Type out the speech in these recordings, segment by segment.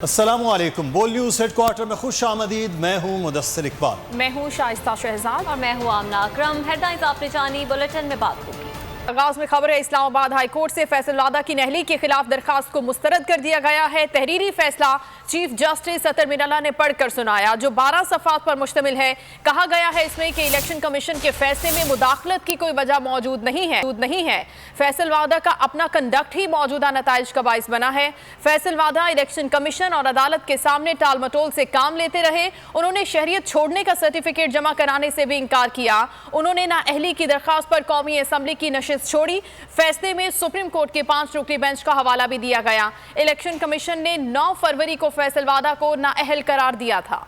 السلام علیکم۔ بول نیوز ہیڈ کوارٹر میں خوش آمدید۔ میں ہوں مدثر اقبال۔ میں ہوں شائستہ شہزاد اور میں ہوں آمنہ اکرم۔ ہیڈ لائنز آپ نے جانی، بلیٹن میں بات ہوگی۔ آغاز میں خبر ہے، اسلام آباد ہائی کورٹ سے فیصل وادہ کی نہلی کے خلاف درخواست کو مسترد کر دیا گیا ہے۔ تحریری فیصلہ چیف جسٹس اطہر مین اللہ نے پڑھ کر سنایا، جو 12 صفحات پر مشتمل ہے۔ کہا گیا ہے اس میں کہ الیکشن کمیشن کے فیصلے میں مداخلت کی کوئی وجہ موجود نہیں ہے۔ فیصل وادہ کا اپنا کنڈکٹ ہی موجودہ نتائج کا باعث بنا ہے۔ فیصل وادہ الیکشن کمیشن اور عدالت کے سامنے ٹال مٹول سے کام لیتے رہے۔ انہوں نے شہریت چھوڑنے کا سرٹیفکیٹ جمع کرانے سے بھی انکار کیا۔ انہوں نے نااہلی کی درخواست پر قومی اسمبلی کی نشست چھوڑی۔ فیصلے میں سپریم کورٹ کے 5 رکنی بینچ کا حوالہ بھی دیا گیا۔ الیکشن کمیشن نے 9 فروری کو فیصل وادہ کو نااہل قرار دیا تھا۔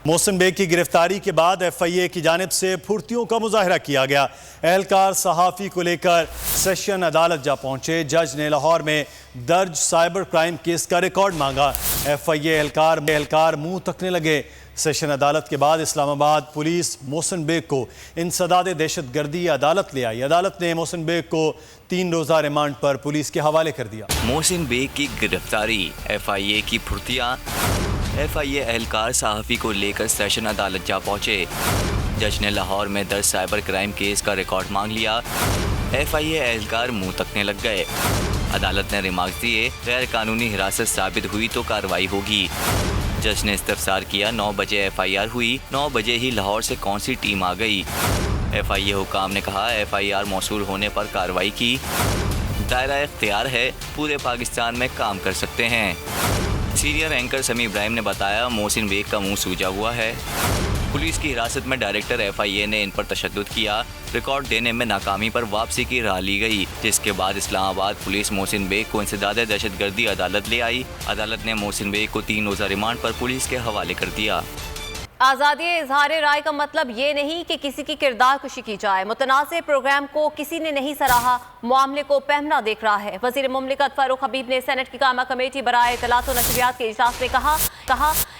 محسن بیگ کی گرفتاری کے بعد ایف آئی اے کی جانب سے پھرتیوں کا مظاہرہ کیا گیا۔ اہلکار صحافی کو لے کر سیشن عدالت جا پہنچے۔ جج نے لاہور میں درج سائبر کرائم کیس کا ریکارڈ مانگا۔ ایف آئی اے اہلکار منہ تکنے لگے۔ سیشن عدالت کے بعد اسلام آباد پولیس محسن بیگ کو انسداد دہشت گردی عدالت لے آئی۔ عدالت نے محسن بیگ کو 3 روزہ ریمانڈ پر پولیس کے حوالے کر دیا۔ محسن بیگ کی گرفتاری، ایف آئی اے کی پھرتیاں۔ ایف آئی اے اہلکار صحافی کو لے کر سیشن عدالت جا پہنچے۔ جج نے لاہور میں درج سائبر کرائم کیس کا ریکارڈ مانگ لیا۔ ایف آئی اے اہلکار منہ تکنے لگ گئے۔ عدالت نے ریمارکس دیے، غیر قانونی حراست ثابت ہوئی تو کارروائی ہوگی۔ جج نے استفسار کیا، 9 بجے ایف آئی آر ہوئی، 9 بجے ہی لاہور سے کون سی ٹیم آ گئی؟ ایف آئی اے حکام نے کہا ایف آئی آر موصول ہونے پر کارروائی کی۔ دائرہ اختیار ہے، پورے پاکستان میں کام کر سکتے ہیں۔ سینئر اینکر سمیع ابراہیم نے بتایا محسن بیگ کا منہ سوجا ہوا ہے۔ پولیس کی حراست میں ڈائریکٹر ایف آئی اے نے ان پر تشدد کیا۔ ریکارڈ دینے میں ناکامی پر واپسی کی راہ لی گئی، جس کے بعد اسلام آباد پولیس محسن بیگ کو انسداد دہشت گردی عدالت لے آئی۔ عدالت نے محسن بیگ کو 3 روزہ ریمانڈ پر پولیس کے حوالے کر دیا۔ آزادی اظہار رائے کا مطلب یہ نہیں کہ کسی کی کردار کشی کی جائے۔ متنازع پروگرام کو کسی نے نہیں سراہا، معاملے کو پہمنا دیکھ رہا ہے۔ وزیر مملکت فاروق حبیب نے سینٹ کی قائمہ کمیٹی برائے اطلاعات و نشریات کے اجلاس میں کہا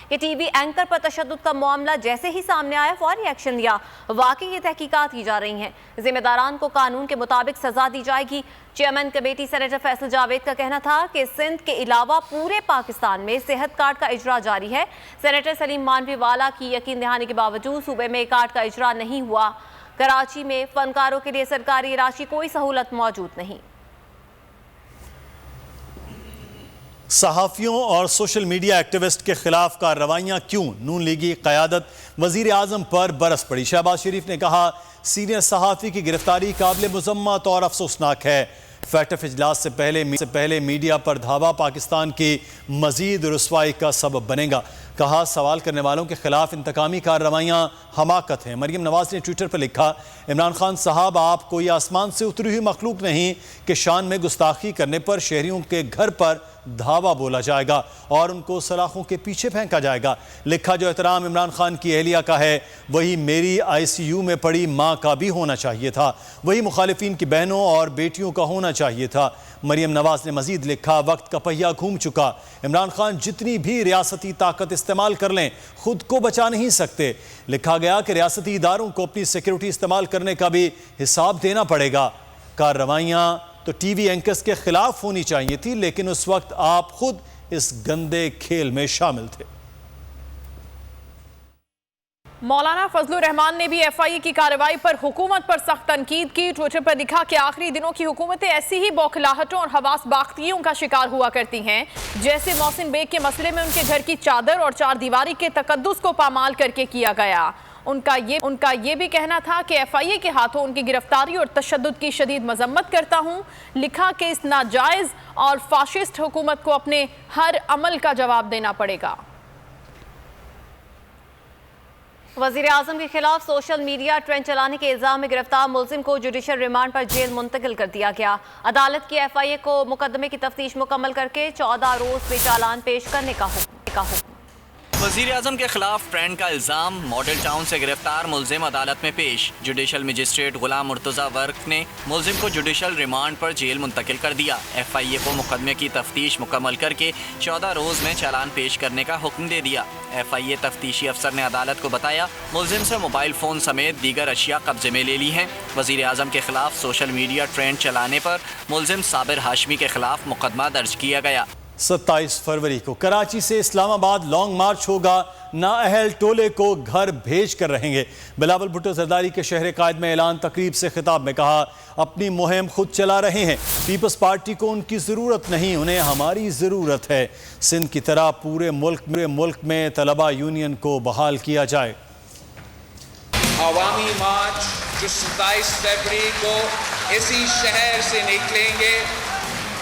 کہ ٹی وی اینکر پر تشدد کا معاملہ جیسے ہی سامنے آیا فوری ایکشن لیا۔ واقعی یہ تحقیقات کی جا رہی ہیں، ذمہ داران کو قانون کے مطابق سزا دی جائے گی۔ Chairman committee senator Faisal Javed کا کہنا تھا کہ سندھ کے علاوہ پورے پاکستان میں صحت کارڈ کا اجرا جاری ہے۔ سینیٹر سلیم مانوی والا کی یقین دہانی کے باوجود صوبے میں کارڈ کا اجرا نہیں ہوا۔ کراچی میں فنکاروں کے لیے سرکاری راشی کوئی سہولت موجود نہیں۔ صحافیوں اور سوشل میڈیا ایکٹیوسٹ کے خلاف کارروائیاں کیوں؟ نون لیگی قیادت وزیر اعظم پر برس پڑی۔ شہباز شریف نے کہا سینئر صحافی کی گرفتاری قابل مذمت اور افسوسناک ہے۔ فیٹف اجلاس سے پہلے میڈیا پر دھاوا پاکستان کی مزید رسوائی کا سبب بنے گا۔ کہا سوال کرنے والوں کے خلاف انتقامی کارروائیاں حماقت ہیں۔ مریم نواز نے ٹویٹر پر لکھا عمران خان صاحب آپ کوئی آسمان سے اتری ہوئی مخلوق نہیں کہ شان میں گستاخی کرنے پر شہریوں کے گھر پر دھاوا بولا جائے گا اور ان کو سلاخوں کے پیچھے پھینکا جائے گا۔ لکھا جو احترام عمران خان کی اہلیہ کا ہے وہی میری آئی سی یو میں پڑی ماں کا بھی ہونا چاہیے تھا، وہی مخالفین کی بہنوں اور بیٹیوں کا ہونا چاہیے تھا۔ مریم نواز نے مزید لکھا وقت کا پہیہ گھوم چکا، عمران خان جتنی بھی ریاستی طاقت استعمال کر لیں خود کو بچا نہیں سکتے۔ لکھا گیا کہ ریاستی اداروں کو اپنی سیکیورٹی استعمال کرنے کا بھی حساب دینا پڑے گا۔ کارروائیاں تو ٹی وی اینکرز کے خلاف ہونی چاہیے تھی، لیکن اس وقت آپ خود اس گندے کھیل میں شامل تھے۔ مولانا فضل الرحمان نے بھی ایف آئی اے کی کارروائی پر حکومت پر سخت تنقید کی۔ ٹویٹر پر لکھا کہ آخری دنوں کی حکومتیں ایسی ہی بوکھلاہٹوں اور حواس باختیوں کا شکار ہوا کرتی ہیں جیسے محسن بیگ کے مسئلے میں ان کے گھر کی چادر اور 4 دیواری کے تقدس کو پامال کر کے کیا گیا۔ ان کا یہ بھی کہنا تھا کہ ایف آئی اے کے ہاتھوں ان کی گرفتاری اور تشدد کی شدید مذمت کرتا ہوں۔ لکھا کہ اس ناجائز اور فاشسٹ حکومت کو اپنے ہر عمل کا جواب دینا پڑے گا۔ وزیر اعظم کے خلاف سوشل میڈیا ٹرینڈ چلانے کے الزام میں گرفتار ملزم کو جوڈیشل ریمانڈ پر جیل منتقل کر دیا گیا۔ عدالت کی ایف آئی اے کو مقدمے کی تفتیش مکمل کر کے 14 روز میں چالان پیش کرنے کا حکم۔ वजीर आजम के खिलाफ ट्रेंड का इल्जाम, मॉडल टाउन से गिरफ्तार मुलजिम अदालत में पेश। जुडिशल मजिस्ट्रेट गुलाम मुर्तजा वर्क ने मुलजिम को जुडिशल रिमांड पर जेल मुंतकिल कर दिया। FIA को मुकदमे की तफ्तीश मुकम्मल करके 14 रोज में चालान पेश करने का हुक्म दे दिया। FIA तफ्तीशी अफसर ने अदालत को बताया मुलजिम से मोबाइल फ़ोन समेत दीगर अशिया कब्जे में ले ली हैं। वजीर आजम के खिलाफ सोशल मीडिया ट्रेंड चलाने पर मुलजिम साबिर हाशमी के खिलाफ मुकदमा दर्ज किया गया। 27 फरवरी को कराची से इस्लामाबाद लॉन्ग मार्च होगा, नाअहल टोले को घर भेज कर रहेंगे। बिलावल भुट्टो जरदारी के शहर कायद में ऐलान तकरीब से खिताब में कहा अपनी मुहिम खुद चला रहे हैं, पीपल्स पार्टी को उनकी ज़रूरत नहीं, उन्हें हमारी ज़रूरत है। सिंध की तरह पूरे मुल्क में तलबा यूनियन को बहाल किया जाए। अवामी मार्च जो 27 फरवरी को इसी शहर से निकलेंगे,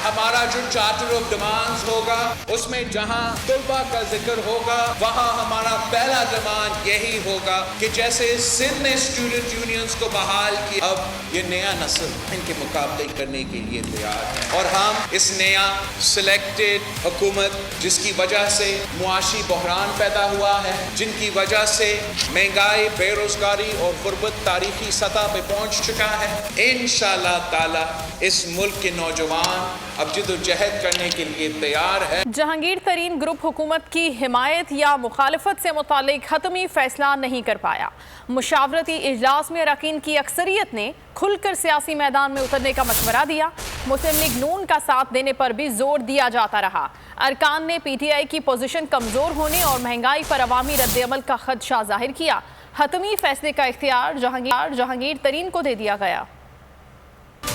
हमारा जो चार्टर ऑफ डिमांड्स होगा उसमें जहां तलबा का जिक्र होगा वहां हमारा पहला डिमांड यही होगा कि जैसे सिंध ने स्टूडेंट यूनियंस को बहाल किया, अब ये नया नस्ल इनके मुकाबले करने के लिए तैयार है और हम इस नया सिलेक्टेड हुकूमत जिसकी वजह से मुआशी बहरान पैदा हुआ है, जिनकी वजह से महंगाई, बेरोजगारी और गुर्बत तारीखी सतह पे पहुंच चुका है, इंशाअल्लाह ताला इस मुल्क के नौजवान अब जिद्दोजहद करने के लिए तैयार है। जहांगीर तरीन ग्रुप हुकूमत की हिमायत या मुखालफत से मुतालिक हतमी फैसला नहीं कर पाया। मुशावरती इजलास में अरकान की अक्सरियत ने खुलकर सियासी मैदान में उतरने का मशवरा दिया। मुस्लिम लीग नून का साथ देने पर भी जोर दिया जाता रहा। अरकान ने PTI की पोजीशन कमजोर होने और महंगाई पर अवामी रद्द-ए-अमल का खदशा जाहिर किया। हतमी फैसले का इख्तियार जहांगीर तरीन को दे दिया गया।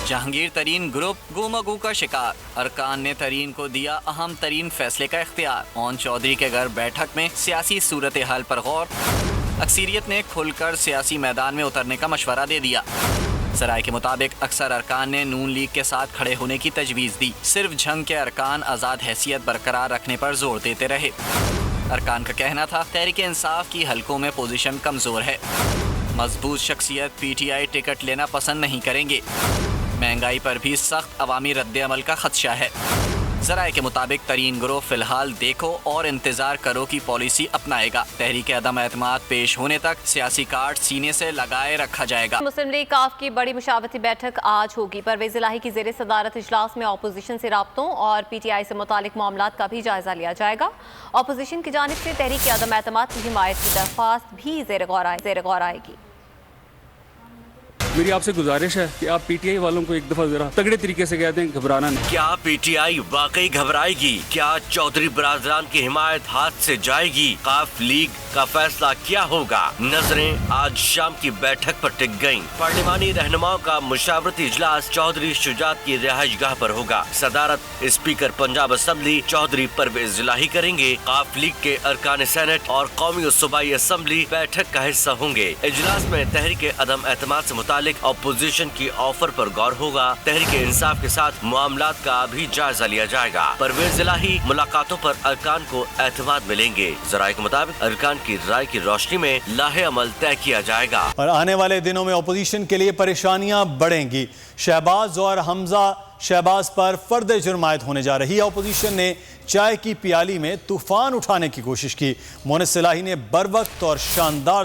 जहांगीर तरीन ग्रुप गुमगू का शिकार, अरकान ने तरीन को दिया अहम तरीन फैसले का इख्तियार। ओन चौधरी के घर बैठक में सियासी सूरत हाल पर गौर, अक्सरियत ने खुलकर सियासी मैदान में उतरने का मशवरा दे दिया। सराय के मुताबिक अक्सर अरकान ने नून लीग के साथ खड़े होने की तजवीज़ दी। सिर्फ जंग के अरकान आज़ाद हैसियत बरकरार रखने पर जोर देते रहे। अरकान का कहना था तहरीक इंसाफ की हलकों में पोजीशन कमज़ोर है, मजबूत शख्सियत PTI टिकट लेना पसंद नहीं करेंगे। महंगाई पर भी सख्त अवामी रद्द-ए-अमल का खदशा है। ज़राए के मुताबिक तरीन ग्रुप फिलहाल देखो और इंतज़ार करो की पॉलिसी अपनाएगा। तहरीक अदम एतमाद पेश होने तक सियासी कार्ड सीने से लगाए रखा जाएगा। मुस्लिम लीग काफ की बड़ी मुशावरती बैठक आज होगी। परवेज़ इलाही की ज़ेर सदारत इजलास में अपोजिशन से राब्तों और PTI से मुतालिक मामलात का भी जायजा लिया जाएगा। अपोजिशन की जानिब से तहरीक अदम एतमाद की हिमायत की दरख्वास्त भी ज़ेर गौर आएगी। मेरी आपसे गुजारिश है कि आप PTI वालों को एक दफा जरा तगड़े तरीके से कह दें घबराना नहीं। क्या PTI वाकई घबराएगी? क्या चौधरी बरादरान की हिमायत हाथ से जाएगी? काफ लीग का फैसला क्या होगा? नजरें आज शाम की बैठक पर टिक गयी। पार्लिमानी रहनुमाओं का मुशावरती इजलास चौधरी शुजात की रिहाइश गाह पर होगा। सदारत स्पीकर पंजाब असम्बली चौधरी परवेज इलाही करेंगे। काफ लीग के अरकान सेनेट और कौमी और सूबाई असम्बली बैठक का हिस्सा होंगे। इजलास में तहरीक अदम एतमाद से मुतालिक अपोजिशन की ऑफर पर गौर होगा। तहरीक इंसाफ के साथ मामलात का भी जायजा लिया जाएगा। परवेज इलाही मुलाकातों पर अरकान को एतमाद मिलेंगे। ज़राए के मुताबिक अरकान की राय की रोशनी में लाहे अमल तय किया जाएगा। और आने वाले दिनों में अपोजिशन के लिए परेशानियां बढ़ेंगी। शहबाज और हमजा शहबाज पर फर्द जुर्म आयद होने जा रही है। अपोजिशन ने चाय की प्याली में तूफान उठाने की कोशिश की। मोनिस इलाही ने बरवक्त और शानदार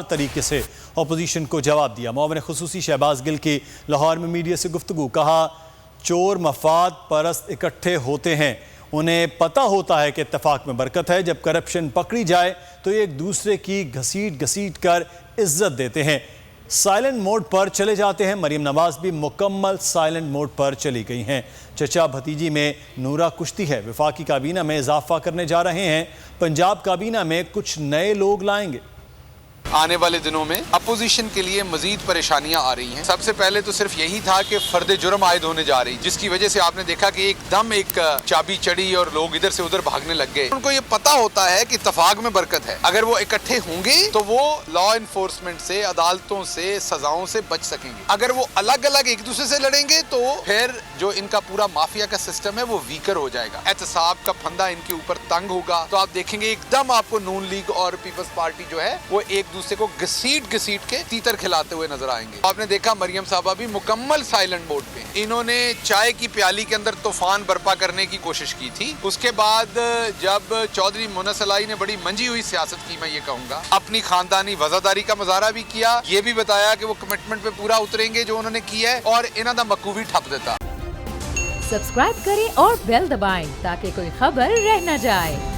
तरीके से अपोजिशन को जवाब दिया। मुआविन खुसूसी शहबाज गिल की लाहौर में मीडिया से गुफ्तगू, कहा चोर मफाद परस्त इकट्ठे होते हैं, उन्हें पता होता है कि इत्तेफाक में बरकत है। जब करप्शन पकड़ी जाए तो एक दूसरे की घसीट कर इज्जत देते हैं, साइलेंट मोड पर चले जाते हैं। मरीम नवाज भी मुकम्मल साइलेंट मोड पर चली गई हैं। चचा भतीजी में नूरा कुश्ती है। वफाकी काबीना में इजाफा करने जा रहे हैं। पंजाब काबीना में कुछ नए लोग लाएंगे। आने वाले दिनों में अपोजिशन के लिए मजीद परेशानियां आ रही हैं। सबसे पहले तो सिर्फ यही था कि फर्द जुर्म आयद होने जा रही, जिसकी वजह से आपने देखा कि एकदम एक चाबी चढ़ी और लोग इधर से उधर भागने लग गए। उनको ये पता होता है कि इत्तेफाक में बरकत है। अगर वो इकट्ठे होंगे तो वो लॉ इन्फोर्समेंट से, अदालतों से, सजाओं से बच सकेंगे। अगर वो अलग अलग एक दूसरे से लड़ेंगे तो फिर जो इनका पूरा माफिया का सिस्टम है वो वीकर हो जाएगा। एहतसाब का फंदा इनके ऊपर तंग होगा। तो आप देखेंगे एकदम आपको नून लीग और पीपल्स पार्टी जो है वो एक दूसरे दूसरे को घसीट के तीतर खिलाते हुए नजर आएंगे। आपने देखा मरियम साहबा भी मुकम्मल साइलेंट मोड पे, इन्होंने चाय की प्याली के अंदर तूफान बर्पा करने की कोशिश की थी। उसके बाद जब चौधरी मुन्नस अलाई ने बड़ी मंजी हुई सियासत की, मैं ये कहूंगा अपनी खानदानी वफादारी का मुजाहरा भी किया, ये भी बताया कि वो कमिटमेंट पे पूरा उतरेंगे जो उन्होंने किया है, और इन्हों दा मक्कू भी ठप देता। सब्सक्राइब करें और बेल दबाएं ताकि कोई खबर रह न जाए।